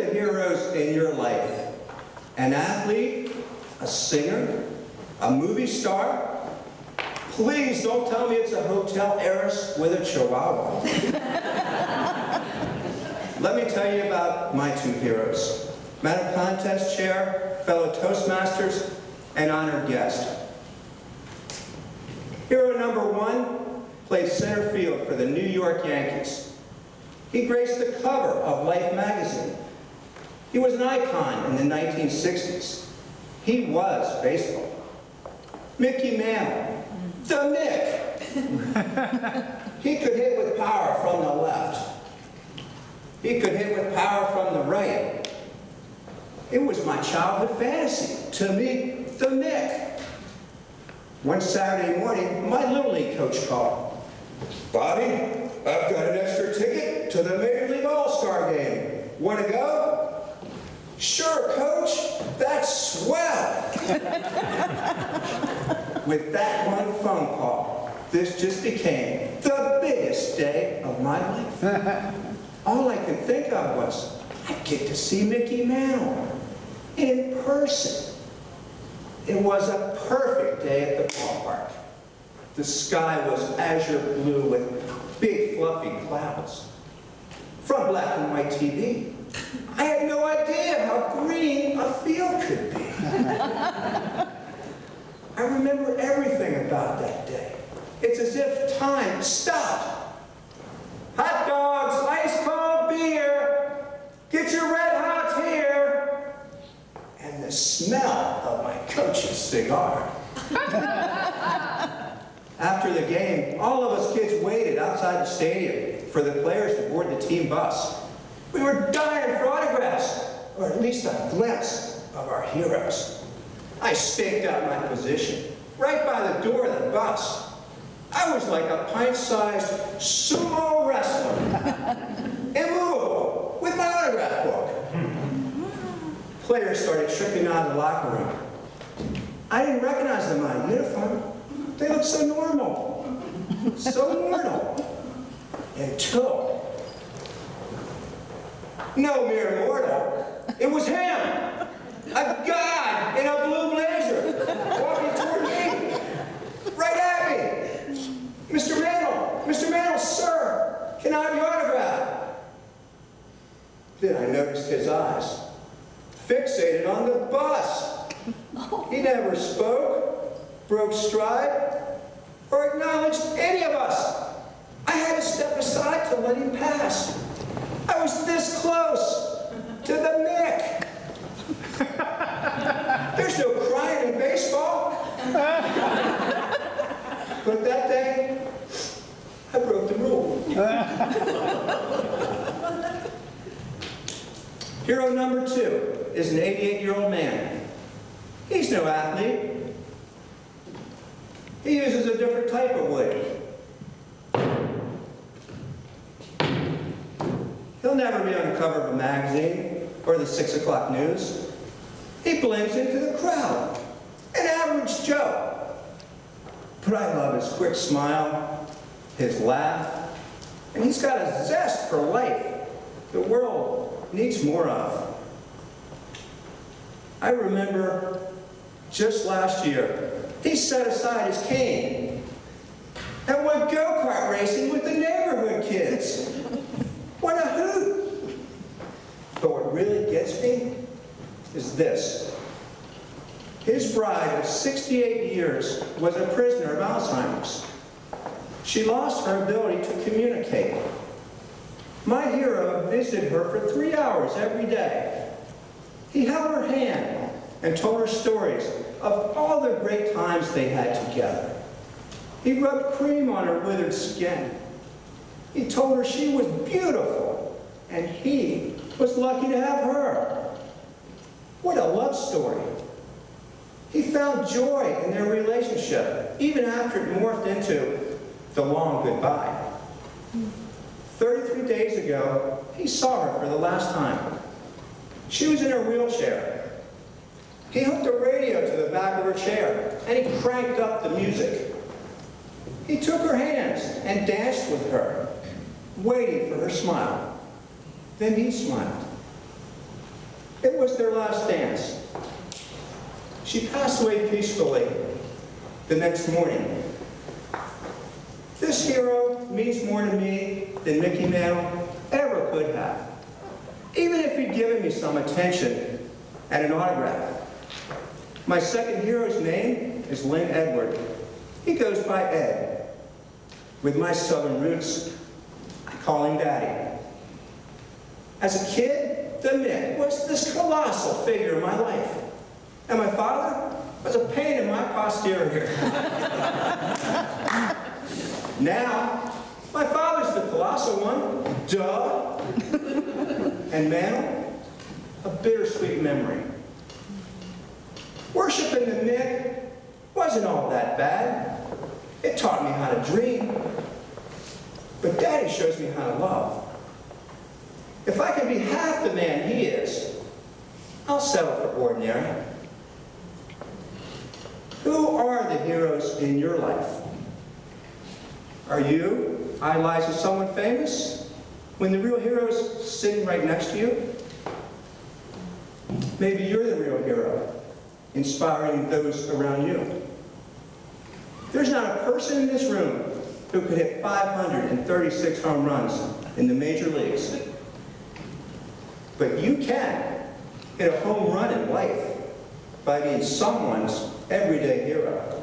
the heroes in your life? An athlete? A singer? A movie star? Please don't tell me it's a hotel heiress with a chihuahua. Let me tell you about my two heroes. Medal contest chair, fellow Toastmasters, and honored guest. Hero number one played center field for the New York Yankees. He graced the cover of Life magazine. He was an icon in the 1960s. He was baseball. Mickey Mantle, the Mick. He could hit with power from the left. He could hit with power from the right. It was my childhood fantasy to meet the Mick. One Saturday morning, my Little League coach called. Bobby, I've got an extra ticket to the Major League All-Star game. Want to go? Sure, Coach. That's swell. With that one phone call, this just became the biggest day of my life. All I could think of was, I'd get to see Mickey Mantle in person. It was a perfect day at the ballpark. The sky was azure blue with big fluffy clouds. From black and white TV, I had no idea how green a field could be. I remember everything about that day. It's as if time stopped. Hot dogs, ice cold beer, get your red hots here. And the smell of my coach's cigar. After the game, all of us kids waited outside the stadium for the players to board the team bus. We were dying for autographs, or at least a glimpse of our heroes. I staked out my position, right by the door of the bus. I was like a pint-sized sumo wrestler, immovable, with my autograph book. Players started trickling out of the locker room. I didn't recognize them in uniform. They looked so normal, so mortal, until no mere mortal. It was him, a god in a blue blazer, walking toward me, right at me. Mr. Mantle, sir, can I have your autograph? Then I noticed his eyes, fixated on the bus. He never spoke, broke stride, or acknowledged any of us. I had to step aside to let him pass. I was this close to the Mick. There's no crying in baseball. But that day, I broke the rule. Hero number two is an 88-year-old man. He's no athlete. He uses a different type of wig. He'll never be on the cover of a magazine or the 6 o'clock news. He blends into the crowd, an average Joe. But I love his quick smile, his laugh, and he's got a zest for life the world needs more of. I remember just last year, he set aside his cane and went go-kart racing with the neighborhood kids. What a hoot! But what really gets me is this. His bride of 68 years was a prisoner of Alzheimer's. She lost her ability to communicate. My hero visited her for 3 hours every day. He held her hand and told her stories of all the great times they had together. He rubbed cream on her withered skin. He told her she was beautiful, and he was lucky to have her. What a love story. He found joy in their relationship, even after it morphed into the long goodbye. 33 days ago, he saw her for the last time. She was in her wheelchair. He hooked a radio to the back of her chair, and he cranked up the music. He took her hands and danced with her, waiting for her smile. Then he smiled. It was their last dance. She passed away peacefully the next morning. This hero means more to me than Mickey Mantle ever could have, even if he'd given me some attention and an autograph. My second hero's name is Lynn Edward. He goes by Ed. With my southern roots, I call him Daddy. As a kid, the Mick was this colossal figure in my life, and my father was a pain in my posterior. Now, my father's the colossal one, duh, and Mantle, a bittersweet memory. Worshipping the Mick wasn't all that bad. It taught me how to dream. But Daddy shows me how to love. If I can be half the man he is, I'll settle for ordinary. Who are the heroes in your life? Are you idolizing someone famous when the real hero's sitting right next to you? Maybe you're the real hero, inspiring those around you. There's not a person in this room who could hit 536 home runs in the major leagues. But you can hit a home run in life by being someone's everyday hero.